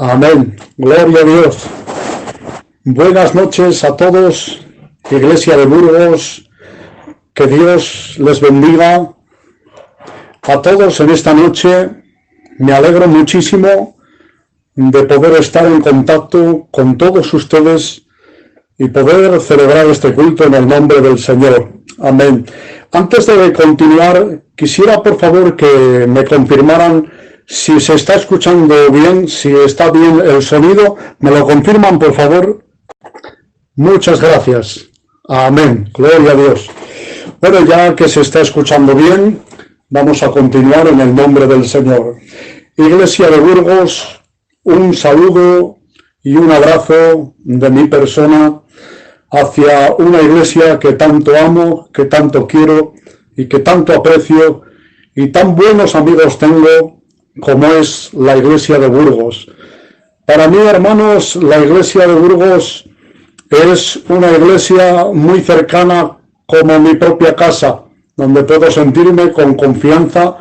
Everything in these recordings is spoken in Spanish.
Amén. Gloria a Dios. Buenas noches a todos, Iglesia de Burgos. Que Dios les bendiga a todos en esta noche. Me alegro muchísimo de poder estar en contacto con todos ustedes y poder celebrar este culto en el nombre del Señor. Amén. Antes de continuar, quisiera por favor que me confirmaran si se está escuchando bien, si está bien el sonido. ¿Me lo confirman, por favor? Muchas gracias. Amén. Gloria a Dios. Bueno, ya que se está escuchando bien, vamos a continuar en el nombre del Señor. Iglesia de Burgos, un saludo y un abrazo de mi persona hacia una iglesia que tanto amo, que tanto quiero y que tanto aprecio y tan buenos amigos tengo como es la iglesia de Burgos. Para mí, hermanos, la iglesia de Burgos es una iglesia muy cercana como mi propia casa, donde puedo sentirme con confianza,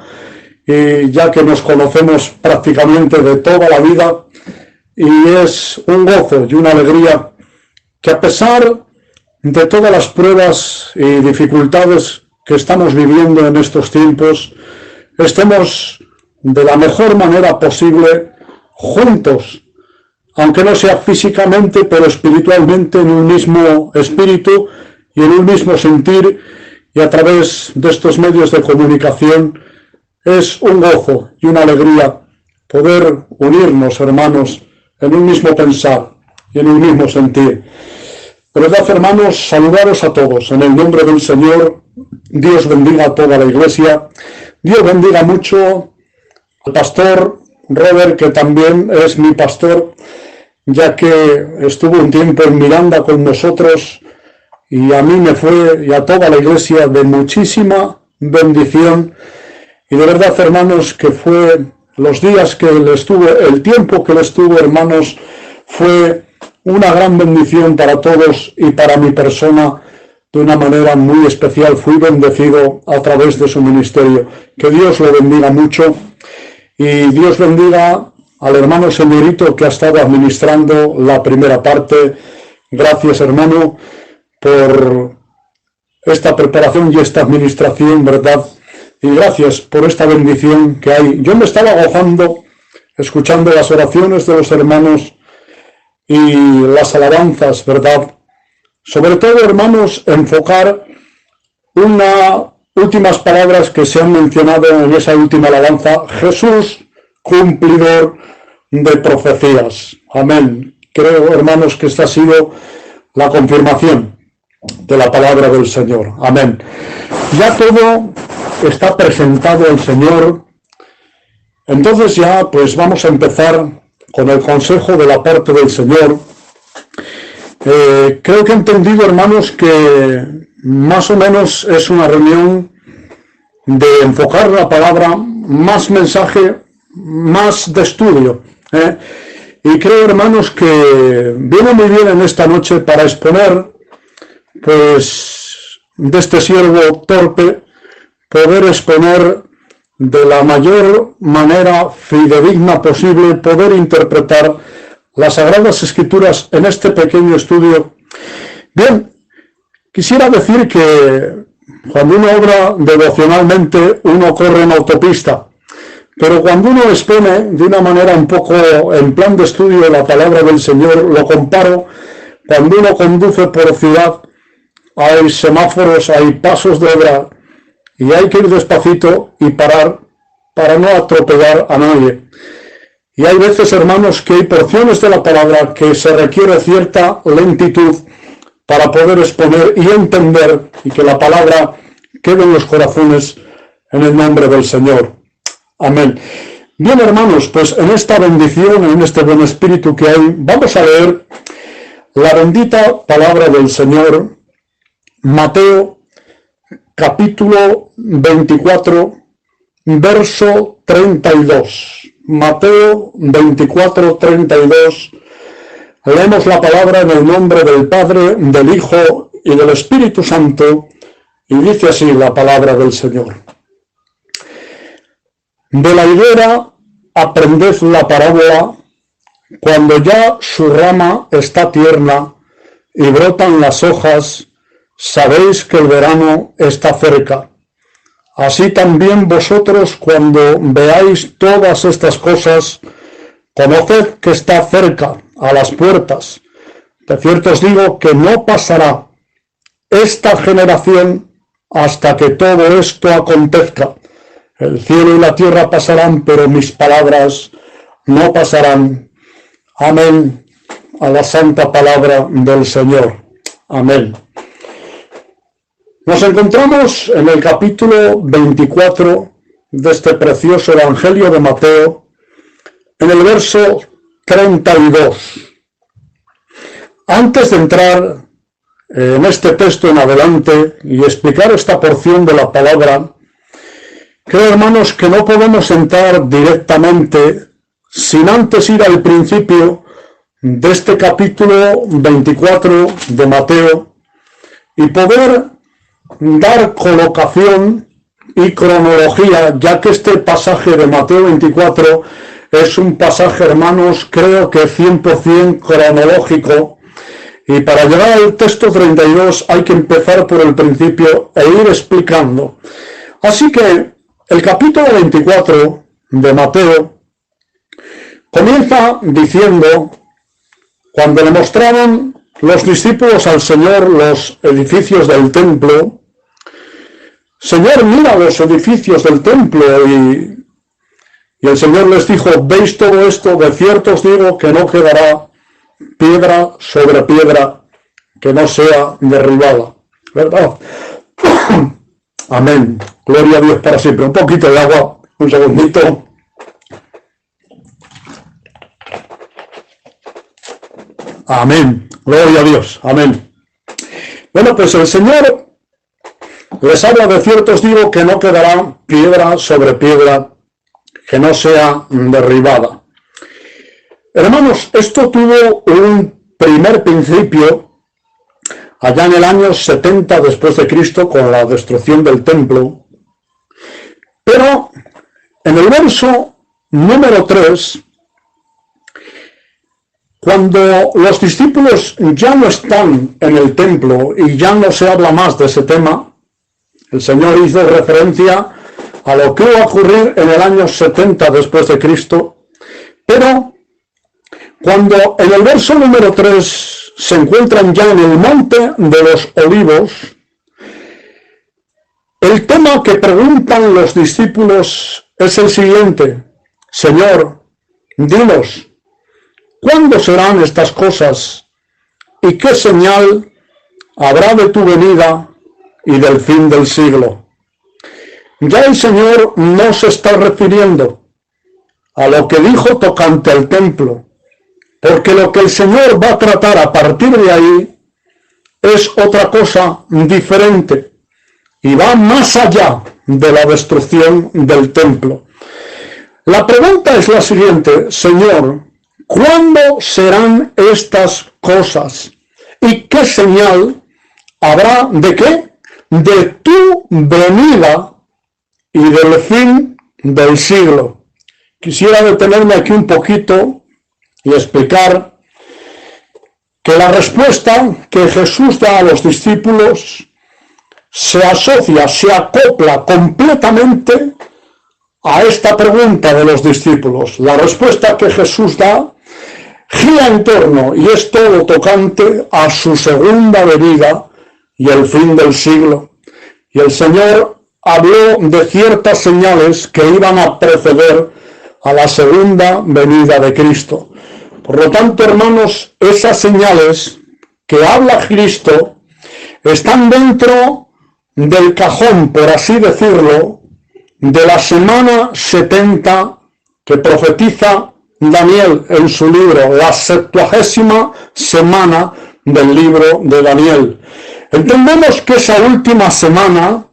ya que nos conocemos prácticamente de toda la vida, y es un gozo y una alegría que, a pesar de todas las pruebas y dificultades que estamos viviendo en estos tiempos, estemos de la mejor manera posible juntos, aunque no sea físicamente, pero espiritualmente, en un mismo espíritu y en un mismo sentir, y a través de estos medios de comunicación. Es un gozo y una alegría poder unirnos, hermanos, en un mismo pensar y en un mismo sentir. De verdad, hermanos, saludaros a todos en el nombre del Señor. Dios bendiga a toda la iglesia. Dios bendiga mucho al pastor Robert, que también es mi pastor, ya que estuvo un tiempo en Miranda con nosotros, y a mí me fue, y a toda la iglesia, de muchísima bendición. Y de verdad, hermanos, que fue los días que él estuvo, el tiempo que él estuvo, hermanos, fue una gran bendición para todos y para mi persona de una manera muy especial. Fui bendecido a través de su ministerio. Que Dios lo bendiga mucho, y Dios bendiga al hermano señorito que ha estado administrando la primera parte. Gracias, hermano, por esta preparación y esta administración, ¿verdad? Y gracias por esta bendición que hay. Yo me estaba gozando escuchando las oraciones de los hermanos y las alabanzas, ¿verdad? Sobre todo, hermanos, enfocar unas últimas palabras que se han mencionado en esa última alabanza: Jesús, cumplidor de profecías. Amén. Creo, hermanos, que esta ha sido la confirmación de la palabra del Señor. Amén. Ya todo está presentado al Señor. Entonces ya pues vamos a empezar con el consejo de la parte del Señor. Creo que he entendido, hermanos, que más o menos es una reunión de enfocar la palabra, más mensaje, más de estudio. Y creo, hermanos, que viene muy bien en esta noche para exponer, pues, de este siervo torpe, poder exponer de la mayor manera fidedigna posible, poder interpretar las Sagradas Escrituras en este pequeño estudio. Bien, quisiera decir que cuando uno obra devocionalmente, uno corre en autopista, pero cuando uno expone de una manera un poco en plan de estudio la palabra del Señor, lo comparo cuando uno conduce por ciudad. Hay semáforos, hay pasos de obra, y hay que ir despacito y parar para no atropellar a nadie. Y hay veces, hermanos, que hay porciones de la palabra que se requiere cierta lentitud para poder exponer y entender, y que la palabra quede en los corazones en el nombre del Señor. Amén. Bien, hermanos, pues en esta bendición, en este buen espíritu que hay, vamos a leer la bendita palabra del Señor. Mateo capítulo 24, verso 32. Mateo 24, 32. Leemos la palabra en el nombre del Padre, del Hijo y del Espíritu Santo, y dice así la palabra del Señor. De la higuera aprended la parábola cuando ya su rama está tierna y brotan las hojas, sabéis que el verano está cerca. Así también vosotros, cuando veáis todas estas cosas, conoced que está cerca, a las puertas. De cierto os digo que no pasará esta generación hasta que todo esto acontezca. El cielo y la tierra pasarán, pero mis palabras no pasarán. Amén. A la santa palabra del Señor. Amén. Nos encontramos en el capítulo 24 de este precioso Evangelio de Mateo, en el verso 32. Antes de entrar en este texto en adelante y explicar esta porción de la palabra, creo, hermanos, que no podemos entrar directamente sin antes ir al principio de este capítulo 24 de Mateo y poder dar colocación y cronología, ya que este pasaje de Mateo 24 es un pasaje, hermanos, creo que 100% cronológico, y para llegar al texto 32 hay que empezar por el principio e ir explicando. Así que el capítulo 24 de Mateo comienza diciendo, cuando le mostraron los discípulos al Señor los edificios del templo, Señor, mira los edificios del templo, y el Señor les dijo, ¿veis todo esto? De cierto os digo que no quedará piedra sobre piedra que no sea derribada. ¿Verdad? Amén. Gloria a Dios para siempre. Un poquito de agua, un segundito. Amén. Gloria a Dios. Amén. Bueno, pues el Señor les habla, de cierto os digo que no quedará piedra sobre piedra que no sea derribada. Hermanos, esto tuvo un primer principio allá en el año 70 después de Cristo con la destrucción del templo. Pero en el verso número 3, cuando los discípulos ya no están en el templo y ya no se habla más de ese tema, el Señor hizo referencia a lo que iba a ocurrir en el año 70 después de Cristo, pero cuando en el verso número 3 se encuentran ya en el monte de los olivos, el tema que preguntan los discípulos es el siguiente: Señor, dinos, ¿cuándo serán estas cosas? ¿Y qué señal habrá de tu venida y del fin del siglo? Ya el Señor no se está refiriendo a lo que dijo tocante al templo, porque lo que el Señor va a tratar a partir de ahí es otra cosa diferente y va más allá de la destrucción del templo. La pregunta es la siguiente: Señor, ¿cuándo serán estas cosas? ¿Y qué señal habrá de qué? De tu venida y del fin del siglo. Quisiera detenerme aquí un poquito y explicar que la respuesta que Jesús da a los discípulos se asocia, se acopla completamente a esta pregunta de los discípulos. La respuesta que Jesús da gira en torno y es todo tocante a su segunda venida y el fin del siglo. Y el Señor habló de ciertas señales que iban a preceder a la segunda venida de Cristo. Por lo tanto, hermanos, esas señales que habla Cristo están dentro del cajón, por así decirlo, de la semana 70 que profetiza Daniel en su libro, la 70ª semana del libro de Daniel. Entendemos que esa última semana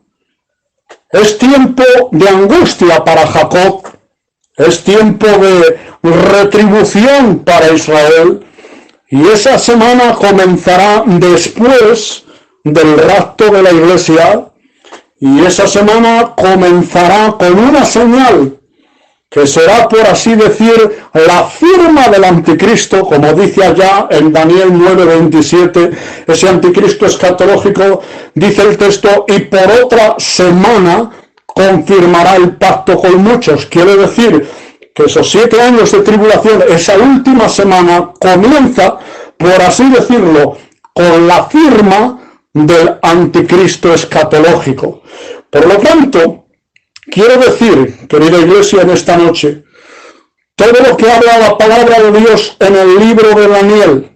es tiempo de angustia para Jacob, es tiempo de retribución para Israel, y esa semana comenzará después del rapto de la iglesia, y esa semana comenzará con una señal que será, por así decir, la firma del anticristo, como dice allá en Daniel 9:27, ese anticristo escatológico, dice el texto, y por otra semana confirmará el pacto con muchos. Quiere decir que esos 7 años de tribulación, esa última semana, comienza, por así decirlo, con la firma del anticristo escatológico. Por lo tanto, quiero decir, querida iglesia, en esta noche, todo lo que habla la palabra de Dios en el libro de Daniel,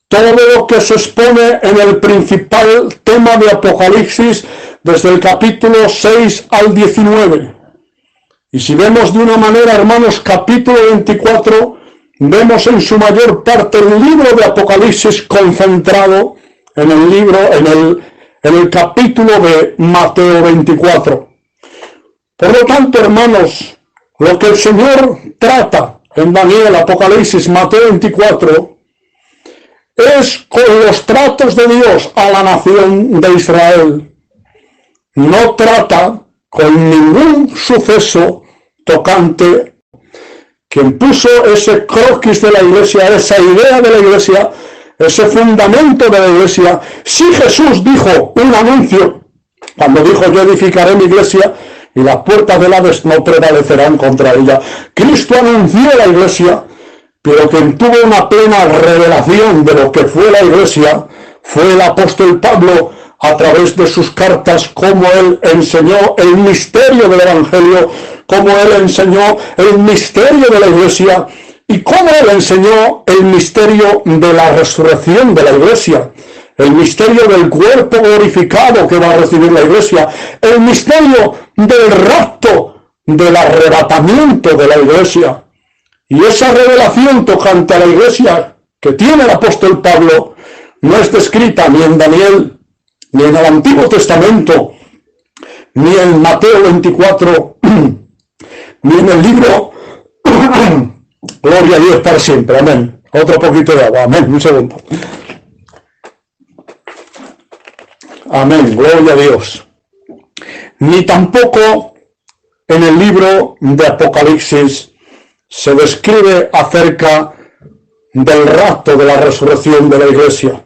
todo lo que se expone en el principal tema de Apocalipsis, desde el capítulo 6 al 19. Y si vemos de una manera, hermanos, capítulo 24, vemos en su mayor parte el libro de Apocalipsis concentrado en el libro, en el capítulo de Mateo 24. Por lo tanto, hermanos, lo que el Señor trata en Daniel, Apocalipsis, Mateo 24, es con los tratos de Dios a la nación de Israel. No trata con ningún suceso tocante. Quien puso ese croquis de la iglesia, esa idea de la iglesia, ese fundamento de la iglesia, si Jesús dijo un anuncio, cuando dijo yo edificaré mi iglesia y las puertas del Hades no prevalecerán contra ella, Cristo anunció la iglesia, pero quien tuvo una plena revelación de lo que fue la iglesia fue el apóstol Pablo, a través de sus cartas, cómo él enseñó el misterio del Evangelio, cómo él enseñó el misterio de la iglesia y cómo él enseñó el misterio de la resurrección de la iglesia, el misterio del cuerpo glorificado que va a recibir la iglesia, el misterio del rapto, del arrebatamiento de la iglesia. Y esa revelación tocante a la iglesia que tiene el apóstol Pablo no es descrita ni en Daniel, ni en el Antiguo Testamento, ni en Mateo 24, ni en el libro Gloria a Dios para siempre. Amén. Otro poquito de agua. Amén. Un segundo. Amén. Gloria a Dios. Ni tampoco en el libro de Apocalipsis se describe acerca del rapto de la resurrección de la iglesia.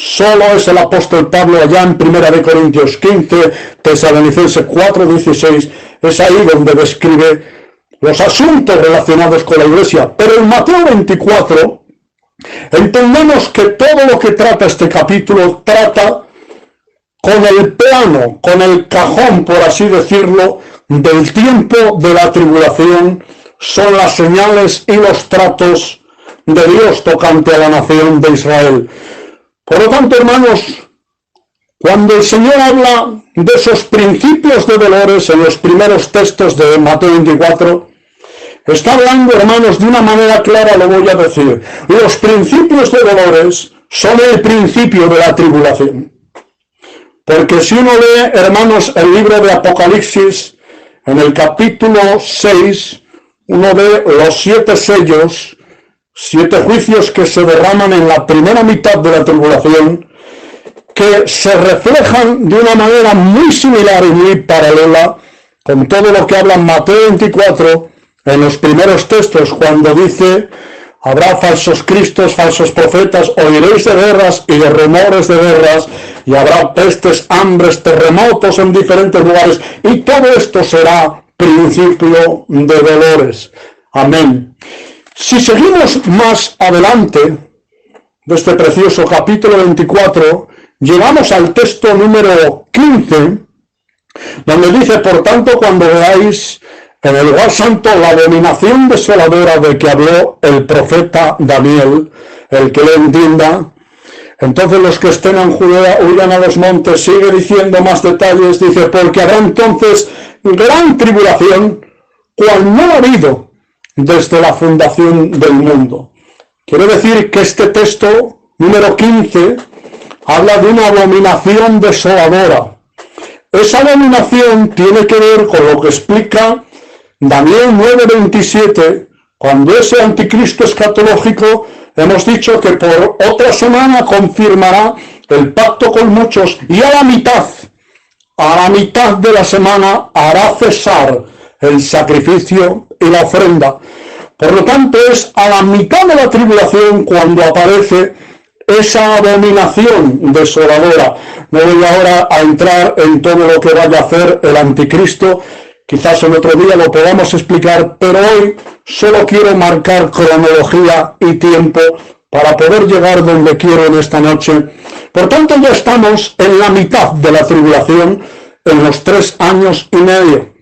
Solo es el apóstol Pablo allá en 1 Corintios 15, Tesalonicenses 4:16, es ahí donde describe los asuntos relacionados con la iglesia. Pero en Mateo 24 entendemos que todo lo que trata este capítulo trata con el plano, con el cajón, por así decirlo, del tiempo de la tribulación, son las señales y los tratos de Dios tocante a la nación de Israel. Por lo tanto, hermanos, cuando el Señor habla de esos principios de dolores en los primeros textos de Mateo 24, está hablando, hermanos, de una manera clara, lo voy a decir. Los principios de dolores son el principio de la tribulación. Porque si uno lee, hermanos, el libro de Apocalipsis, en el capítulo 6, uno ve los 7 sellos, 7 juicios que se derraman en la primera mitad de la tribulación, que se reflejan de una manera muy similar y muy paralela con todo lo que habla Mateo 24 en los primeros textos, cuando dice: habrá falsos cristos, falsos profetas, oiréis de guerras y de rumores de guerras, y habrá pestes, hambres, terremotos en diferentes lugares, y todo esto será principio de dolores. Amén. Si seguimos más adelante de este precioso capítulo 24, llegamos al texto número 15, donde dice: por tanto, cuando veáis en el lugar santo la abominación desoladora de que habló el profeta Daniel, el que lo entienda, entonces los que estén en Judea huyan a los montes. Sigue diciendo más detalles, dice: porque habrá entonces gran tribulación, cual no ha habido desde la fundación del mundo. Quiere decir que este texto número 15 habla de una abominación desoladora. Esa abominación tiene que ver con lo que explica Daniel 9:27, cuando ese anticristo escatológico, hemos dicho que por otra semana confirmará el pacto con muchos, y a la mitad de la semana hará cesar el sacrificio y la ofrenda. Por lo tanto, es a la mitad de la tribulación cuando aparece esa abominación desoladora. No voy ahora a entrar en todo lo que vaya a hacer el anticristo, quizás en otro día lo podamos explicar, pero hoy solo quiero marcar cronología y tiempo para poder llegar donde quiero en esta noche. Por tanto, ya estamos en la mitad de la tribulación, en los 3 años y medio.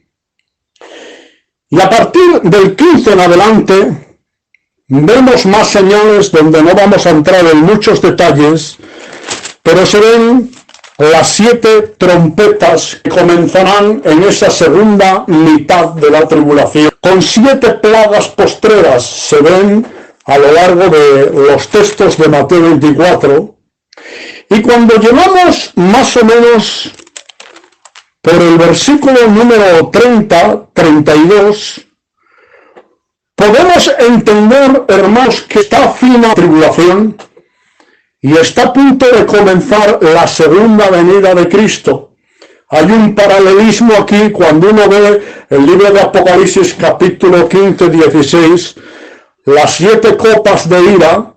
Y a partir del 15 en adelante, vemos más señales donde no vamos a entrar en muchos detalles, pero se ven las 7 trompetas que comenzarán en esa segunda mitad de la tribulación, con 7 plagas postreras, se ven a lo largo de los textos de Mateo 24, y cuando llegamos más o menos por el versículo número 30, 32, podemos entender, hermanos, que está fina la tribulación y está a punto de comenzar la segunda venida de Cristo. Hay un paralelismo aquí cuando uno ve el libro de Apocalipsis capítulo 15, 16, las 7 copas de ira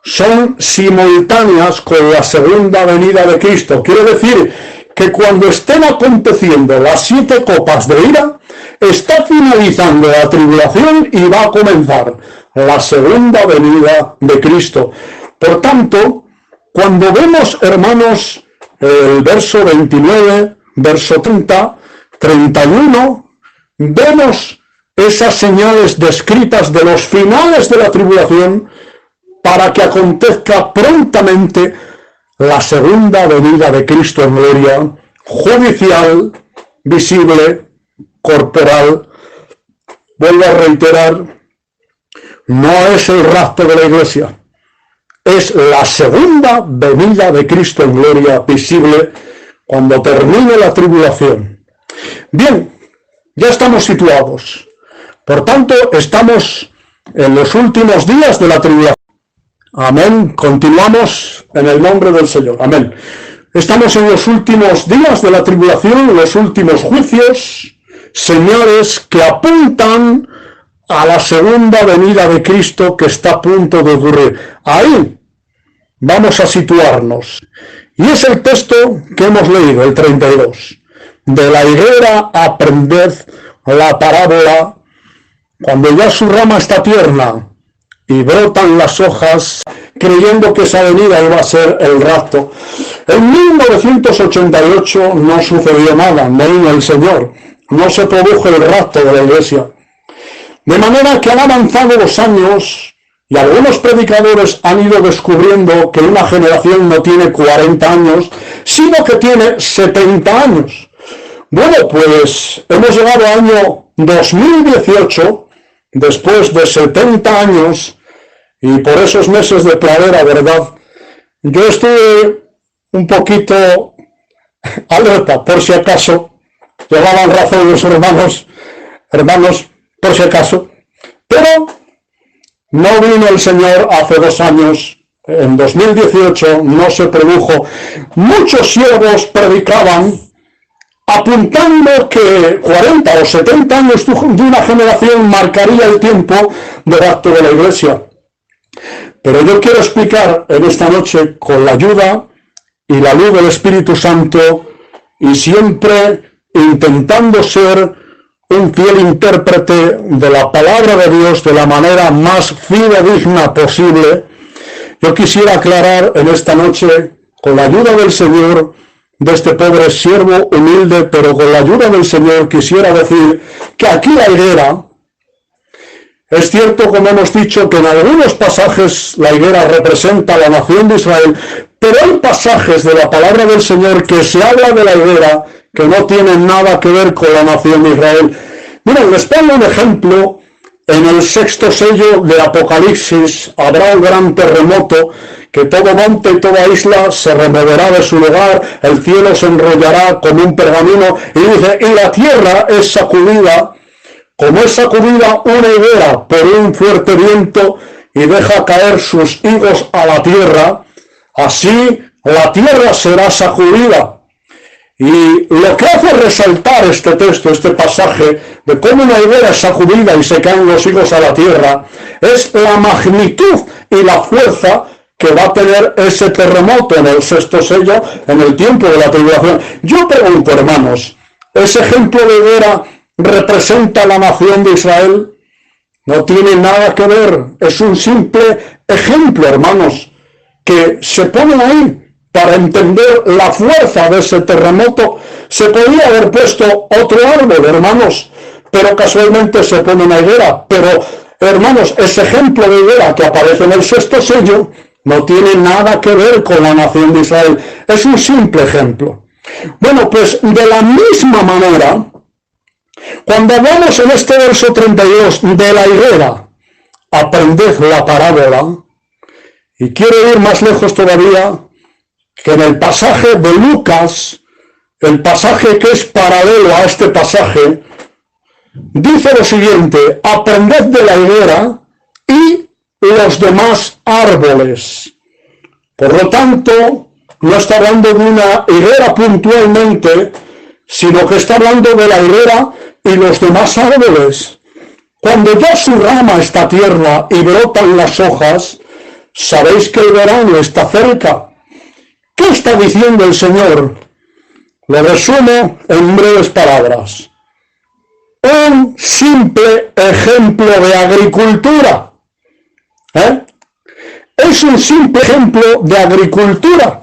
son simultáneas con la segunda venida de Cristo. Quiere decir que cuando estén aconteciendo las 7 copas de ira, está finalizando la tribulación y va a comenzar la segunda venida de Cristo. Por tanto, cuando vemos, hermanos, el verso 29, verso 30, 31, vemos esas señales descritas de los finales de la tribulación para que acontezca prontamente la segunda venida de Cristo en gloria, judicial, visible, corporal. Vuelvo a reiterar, no es el rapto de la iglesia, es la segunda venida de Cristo en gloria visible cuando termine la tribulación. Bien, ya estamos situados. Por tanto, estamos en los últimos días de la tribulación. Amén. Continuamos en el nombre del Señor. Amén. Estamos en los últimos días de la tribulación, los últimos juicios, señales que apuntan a la segunda venida de Cristo que está a punto de ocurrir. Ahí vamos a situarnos. Y es el texto que hemos leído, el 32. De la higuera aprended la parábola, cuando ya su rama está tierna y brotan las hojas, creyendo que esa venida iba a ser el rapto. En 1988 no sucedió nada, no vino el Señor, no se produjo el rapto de la iglesia. De manera que han avanzado los años y algunos predicadores han ido descubriendo que una generación no tiene 40 años, sino que tiene 70 años. Bueno, pues hemos llegado al año 2018, después de 70 años, y por esos meses de pradera, ¿verdad? Yo estuve un poquito alerta, por si acaso, llevaban razón los hermanos, por si acaso, pero no vino el Señor hace 2 años, en 2018 no se produjo. Muchos siervos predicaban apuntando que 40 o 70 años de una generación marcaría el tiempo del acto de la iglesia. Pero yo quiero explicar en esta noche, con la ayuda y la luz del Espíritu Santo, y siempre intentando ser un fiel intérprete de la palabra de Dios de la manera más fidedigna posible, yo quisiera aclarar en esta noche, con la ayuda del Señor, de este pobre siervo humilde, pero con la ayuda del Señor quisiera decir que aquí la higuera, es cierto, como hemos dicho, que en algunos pasajes la higuera representa a la nación de Israel, pero hay pasajes de la palabra del Señor que se habla de la higuera que no tienen nada que ver con la nación de Israel. Miren, les pongo un ejemplo. En el 6º sello de Apocalipsis habrá un gran terremoto, que todo monte y toda isla se removerá de su lugar, el cielo se enrollará como un pergamino, y dice, y la tierra es sacudida, como es sacudida una higuera por un fuerte viento, y deja caer sus higos a la tierra, así la tierra será sacudida. Y lo que hace resaltar este texto, este pasaje, de cómo una higuera es sacudida y se caen los higos a la tierra, es la magnitud y la fuerza que va a tener ese terremoto en el sexto sello, en el tiempo de la tribulación. Yo pregunto, hermanos, ¿ese ejemplo de higuera representa la nación de Israel? No tiene nada que ver, es un simple ejemplo, hermanos, que se pone ahí para entender la fuerza de ese terremoto. Se podía haber puesto otro árbol, hermanos, pero casualmente se pone una higuera. Pero, hermanos, ese ejemplo de higuera que aparece en el sexto sello no tiene nada que ver con la nación de Israel. Es un simple ejemplo. Bueno, pues de la misma manera, cuando hablamos en este verso 32 de la higuera, aprended la parábola, y quiero ir más lejos todavía, que en el pasaje de Lucas, el pasaje que es paralelo a este pasaje, dice lo siguiente: aprended de la higuera y los demás árboles. Por lo tanto, no está hablando de una higuera puntualmente, sino que está hablando de la higuera y los demás árboles. Cuando ya su rama está tierna y brotan las hojas, sabéis que el verano está cerca. ¿Qué está diciendo el Señor? Lo resumo en breves palabras. Un simple ejemplo de agricultura. Es un simple ejemplo de agricultura.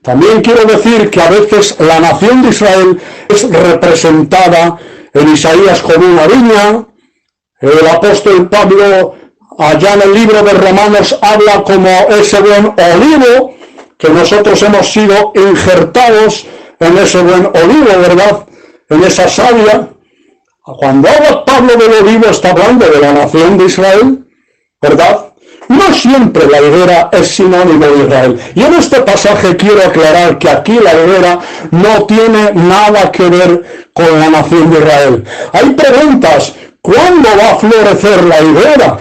También quiero decir que a veces la nación de Israel es representada en Isaías como una viña. El apóstol Pablo, allá en el libro de Romanos, habla como ese buen olivo, que nosotros hemos sido injertados en ese buen olivo, ¿verdad? En esa savia. Cuando habla Pablo del olivo, está hablando de la nación de Israel, ¿verdad? No siempre la higuera es sinónimo de Israel. Y en este pasaje quiero aclarar que aquí la higuera no tiene nada que ver con la nación de Israel. Hay preguntas: ¿cuándo va a florecer la higuera?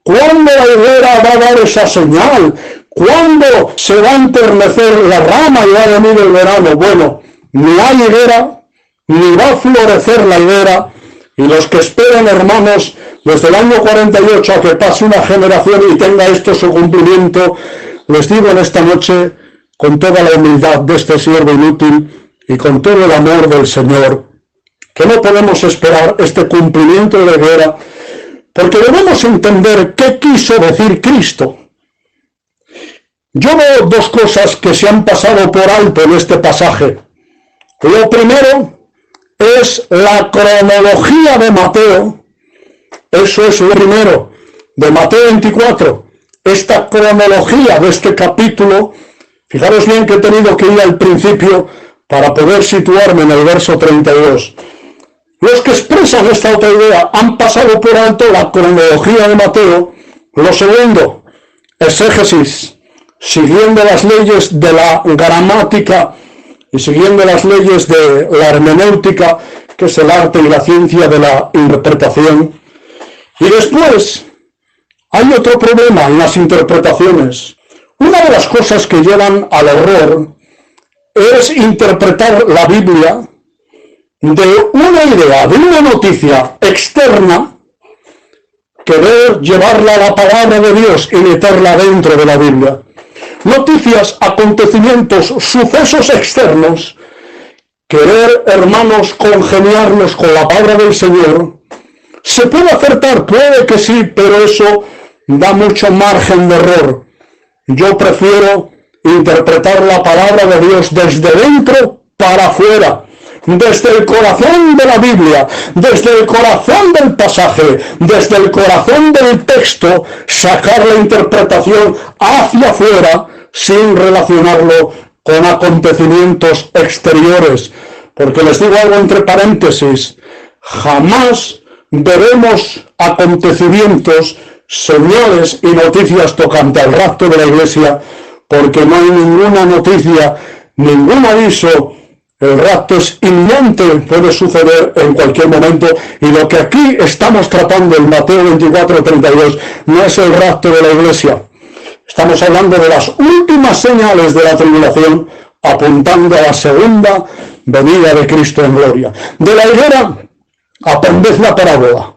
¿Cuándo la higuera va a dar esa señal? ¿Cuándo se va a enternecer la rama y va a venir el verano? Bueno, ni hay higuera, ni va a florecer la higuera. Y los que esperan, hermanos, desde el año 48 a que pase una generación y tenga esto su cumplimiento, les digo en esta noche, con toda la humildad de este siervo inútil y con todo el amor del Señor, que no podemos esperar este cumplimiento de la higuera, porque debemos entender qué quiso decir Cristo. Yo veo dos cosas que se han pasado por alto en este pasaje. Lo primero es la cronología de Mateo. Eso es lo primero, de Mateo 24. Esta cronología de este capítulo, fijaros bien que he tenido que ir al principio para poder situarme en el verso 32. Los que expresan esta otra idea han pasado por alto la cronología de Mateo. Lo segundo, exégesis, siguiendo las leyes de la gramática y siguiendo las leyes de la hermenéutica, que es el arte y la ciencia de la interpretación. Y después hay otro problema en las interpretaciones. Una de las cosas que llevan al error es interpretar la Biblia de una idea, de una noticia externa, querer llevarla a la palabra de Dios y meterla dentro de la Biblia. Noticias, acontecimientos, sucesos externos, querer, hermanos, congeniarlos con la palabra del Señor. ¿Se puede acertar? Puede que sí, pero eso da mucho margen de error. Yo prefiero interpretar la palabra de Dios desde dentro para afuera, desde el corazón de la Biblia, desde el corazón del pasaje, desde el corazón del texto, sacar la interpretación hacia afuera sin relacionarlo con acontecimientos exteriores. Porque les digo algo entre paréntesis: jamás veremos acontecimientos, señales y noticias tocante al rapto de la Iglesia, porque no hay ninguna noticia, ningún aviso. El rapto es inminente, puede suceder en cualquier momento, y lo que aquí estamos tratando en Mateo 24:32 no es el rapto de la Iglesia. Estamos hablando de las últimas señales de la tribulación, apuntando a la segunda venida de Cristo en gloria. De la higuera, aprended la parábola.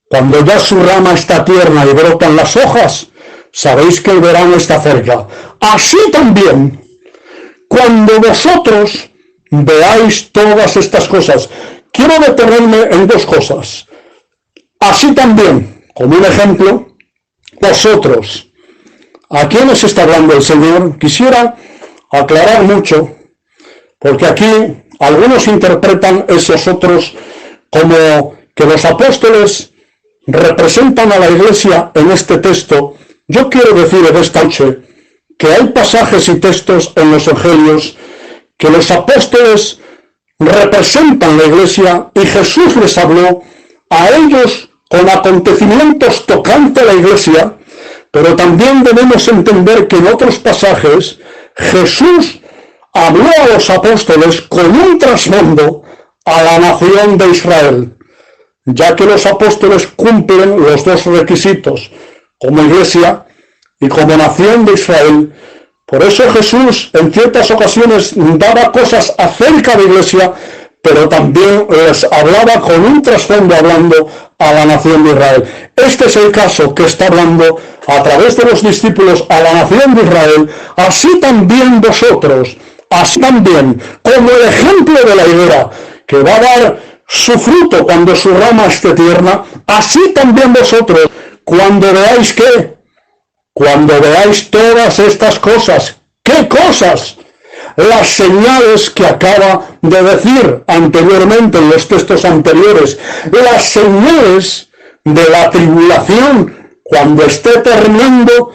Cuando ya su rama está tierna y brotan las hojas, sabéis que el verano está cerca. Así también, cuando vosotros veáis todas estas cosas, quiero detenerme en dos cosas. Así también, como un ejemplo, vosotros. ¿A quiénes está hablando el Señor? Quisiera aclarar mucho, porque aquí algunos interpretan esos otros como que los apóstoles representan a la iglesia en este texto. Yo quiero decir en esta noche que hay pasajes y textos en los evangelios que los apóstoles representan la iglesia y Jesús les habló a ellos con acontecimientos tocante a la iglesia, pero también debemos entender que en otros pasajes Jesús habló a los apóstoles con un trasfondo a la nación de Israel, ya que los apóstoles cumplen los dos requisitos, como iglesia y como nación de Israel. Por eso Jesús en ciertas ocasiones daba cosas acerca de la iglesia, pero también les hablaba con un trasfondo hablando a la nación de Israel. Este es el caso que está hablando a través de los discípulos a la nación de Israel. Así también vosotros, así también, como el ejemplo de la higuera, que va a dar su fruto cuando su rama esté tierna, así también vosotros, cuando veáis ¿qué? Cuando veáis todas estas cosas. ¿Qué cosas? Las señales que acaba de decir anteriormente en los textos anteriores, las señales de la tribulación, cuando esté terminando,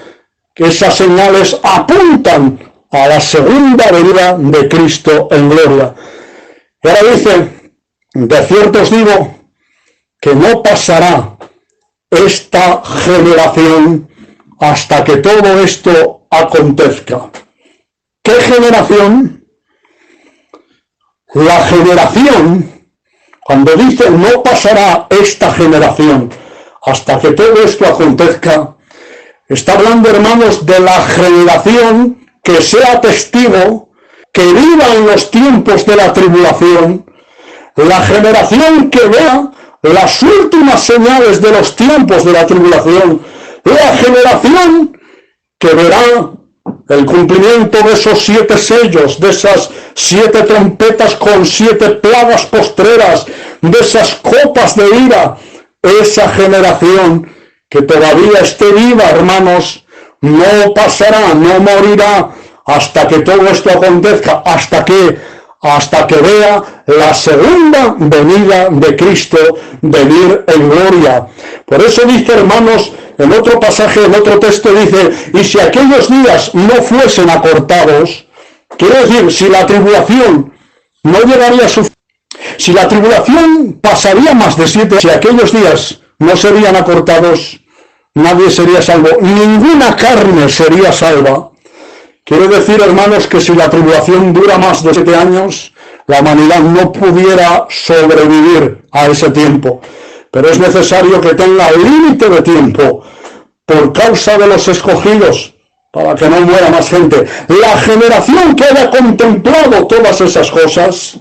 que esas señales apuntan a la segunda venida de Cristo en gloria. Y ahora dice, de cierto os digo que no pasará esta generación hasta que todo esto acontezca. ¿Qué generación? La generación, cuando dice no pasará esta generación hasta que todo esto acontezca, está hablando, hermanos, de la generación que sea testigo, que viva en los tiempos de la tribulación, la generación que vea las últimas señales de los tiempos de la tribulación, la generación que verá el cumplimiento de esos 7 sellos, de esas 7 trompetas con 7 plagas postreras, de esas copas de ira. Esa generación que todavía esté viva, hermanos, no pasará, no morirá hasta que todo esto acontezca, hasta que vea la segunda venida de Cristo venir en gloria. Por eso dice, hermanos, en otro pasaje, en otro texto dice, y si aquellos días no fuesen acortados, quiere decir, si la tribulación no llegaría a su fin, si la tribulación pasaría más de 7, si aquellos días no serían acortados, nadie sería salvo, ninguna carne sería salva. Quiere decir, hermanos, que si la tribulación dura más de 7 años, la humanidad no pudiera sobrevivir a ese tiempo. Pero es necesario que tenga límite de tiempo por causa de los escogidos, para que no muera más gente. La generación que haya contemplado todas esas cosas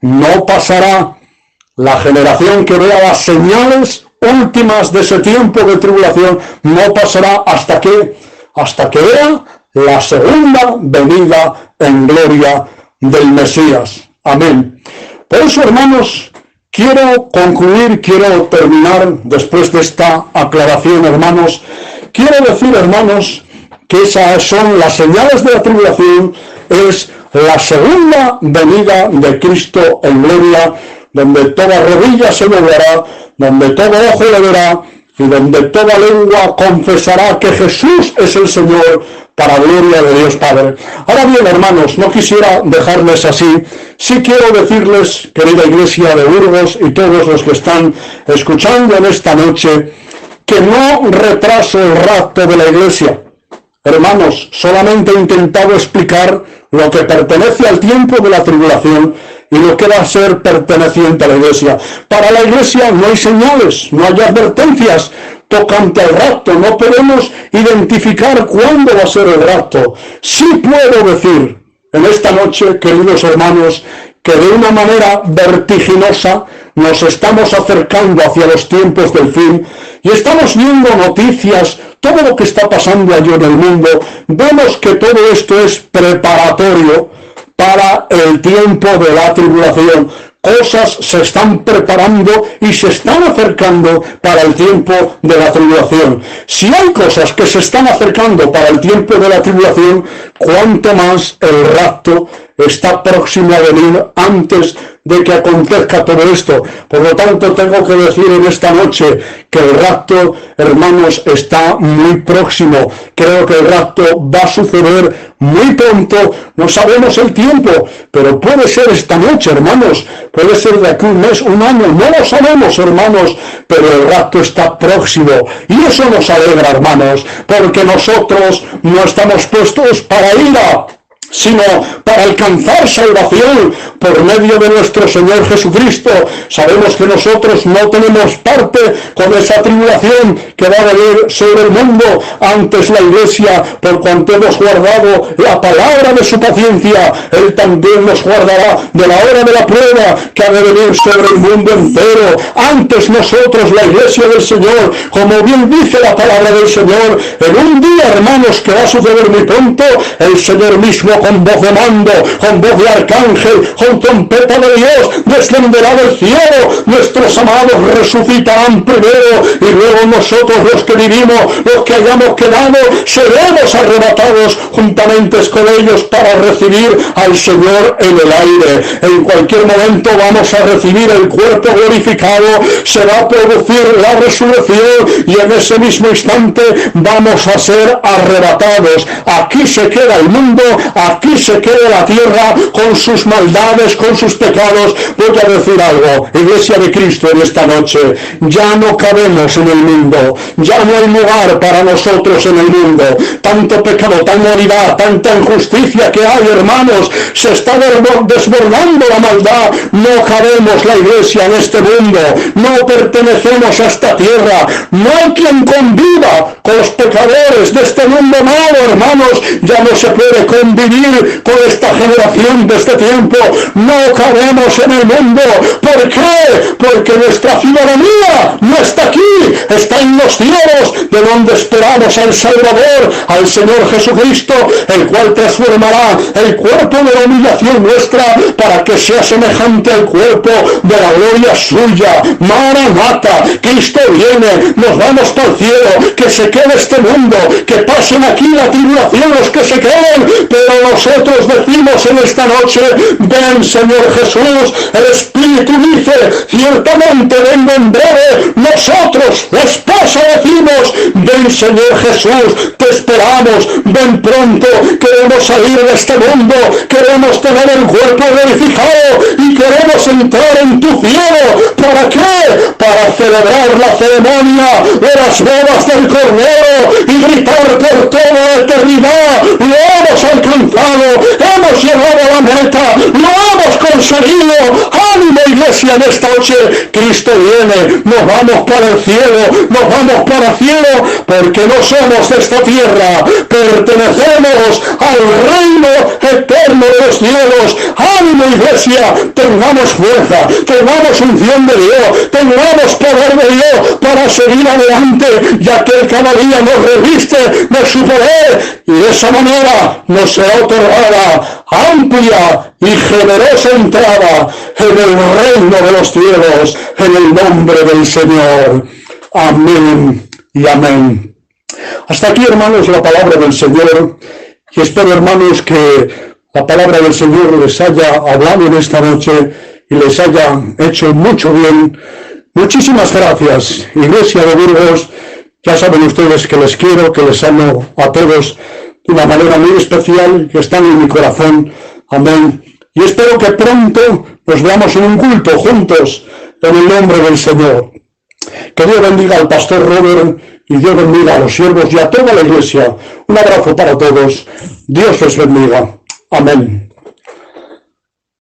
no pasará. La generación que vea las señales últimas de ese tiempo de tribulación no pasará hasta que vea la segunda venida en gloria del Mesías. Amén. Por eso, hermanos, quiero concluir, quiero terminar después de esta aclaración, hermanos. Quiero decir, hermanos, que esas son las señales de la tribulación, es la segunda venida de Cristo en gloria, donde toda rodilla se doblará, donde todo ojo le verá y donde toda lengua confesará que Jesús es el Señor, para gloria de Dios Padre. Ahora bien, hermanos, no quisiera dejarles así. Sí quiero decirles, querida iglesia de Burgos y todos los que están escuchando en esta noche, que no retraso el rapto de la iglesia. Hermanos, solamente he intentado explicar lo que pertenece al tiempo de la tribulación y lo que va a ser perteneciente a la iglesia. Para la iglesia no hay señales, no hay advertencias tocante al rapto. No podemos identificar cuándo va a ser el rapto. Sí puedo decir en esta noche, queridos hermanos, que de una manera vertiginosa nos estamos acercando hacia los tiempos del fin y estamos viendo noticias, todo lo que está pasando allí en el mundo. Vemos que todo esto es preparatorio para el tiempo de la tribulación. Cosas se están preparando y se están acercando para el tiempo de la tribulación. Si hay cosas que se están acercando para el tiempo de la tribulación, cuanto más el rapto está próximo a venir antes de que acontezca todo esto. Por lo tanto, tengo que decir en esta noche que el rapto, hermanos, está muy próximo. Creo que el rapto va a suceder muy pronto. No sabemos el tiempo, pero puede ser esta noche, hermanos. Puede ser de aquí un mes, un año. No lo sabemos, hermanos, pero el rapto está próximo. Y eso nos alegra, hermanos, porque nosotros no estamos puestos para ira, sino para alcanzar salvación por medio de nuestro Señor Jesucristo. Sabemos que nosotros no tenemos parte con esa tribulación que va a venir sobre el mundo. Antes la Iglesia, por cuanto hemos guardado la palabra de su paciencia, Él también nos guardará de la hora de la prueba que ha de venir sobre el mundo entero. Antes nosotros, la Iglesia del Señor, como bien dice la palabra del Señor, en un día, hermanos, que va a suceder muy pronto, el Señor mismo con voz de mando, con voz de arcángel, con trompeta de Dios, descenderá del cielo. Nuestros amados resucitarán primero y luego nosotros, los que vivimos, los que hayamos quedado, seremos arrebatados juntamente con ellos para recibir al Señor en el aire. En cualquier momento vamos a recibir el cuerpo glorificado, se va a producir la resurrección y en ese mismo instante vamos a ser arrebatados. Aquí se queda el mundo, aquí se queda la tierra con sus maldades, con sus pecados. Voy a decir algo, Iglesia de Cristo, en esta noche, ya no cabemos en el mundo, ya no hay lugar para nosotros en el mundo. Tanto pecado, tanta maldad, tanta injusticia que hay, hermanos, se está desbordando la maldad. No cabemos la Iglesia en este mundo, no pertenecemos a esta tierra, no hay quien conviva con los pecadores de este mundo malo, hermanos. Ya no se puede convivir con esta generación de este tiempo, no cabemos en el mundo. ¿Por qué? Porque nuestra ciudadanía no está aquí, está en los cielos, de donde esperamos al Salvador, al Señor Jesucristo, el cual transformará el cuerpo de la humillación nuestra para que sea semejante al cuerpo de la gloria suya. Maranata, Cristo viene, nos vamos para el cielo. Que se quede este mundo, que pasen aquí la tribulación los que se queden, pero nosotros decimos en esta noche: ven, Señor Jesús. El Espíritu dice: ciertamente vengo en breve. Nosotros, la esposa, decimos: ven, Señor Jesús, te esperamos, ven pronto. Queremos salir de este mundo, queremos tener el cuerpo glorificado y queremos entrar en tu cielo. ¿Para qué? Para celebrar la ceremonia de las bodas del Cordero y gritar por toda la eternidad: lo hemos alcanzado, hemos llegado a la meta, lo hemos conseguido. ¡Ánimo, Iglesia, en esta noche! Cristo viene, nos vamos para el cielo, nos vamos para el cielo, porque no somos de esta tierra, pertenecemos al reino eterno de los cielos. ¡Ánimo, Iglesia! Tengamos fuerza, tengamos unción de Dios, tengamos poder de Dios para seguir adelante, ya que Él cada día nos reviste de su poder y de esa manera nos será otorgada amplia y generosa entrada en el reino de los cielos, en el nombre del Señor. Amén y amén. Hasta aquí, hermanos, la palabra del Señor, y espero, hermanos, que la palabra del Señor les haya hablado en esta noche y les haya hecho mucho bien. Muchísimas gracias, Iglesia de Burgos. Ya saben ustedes que les quiero, que les amo a todos de una manera muy especial, que están en mi corazón. Amén. Y espero que pronto nos veamos en un culto juntos en el nombre del Señor. Que Dios bendiga al pastor Robert y Dios bendiga a los siervos y a toda la Iglesia. Un abrazo para todos. Dios les bendiga. Amén.